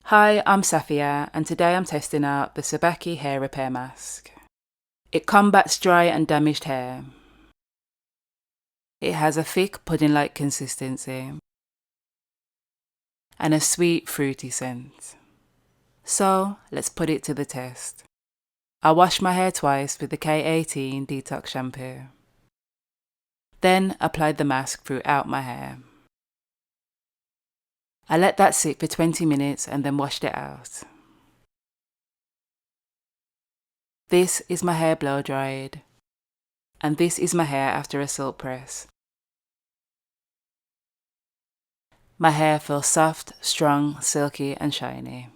Hi, I'm Safia, and today I'm testing out the Tsubaki hair repair mask. It combats dry and damaged hair. It has a thick pudding-like consistency and a sweet fruity scent. So let's put it to the test. I wash my hair twice with the K18 detox shampoo. Then applied the mask throughout my hair. I let that sit for 20 minutes and then washed it out. This is my hair blow dried, and this is my hair after a silk press. My hair feels soft, strong, silky and shiny.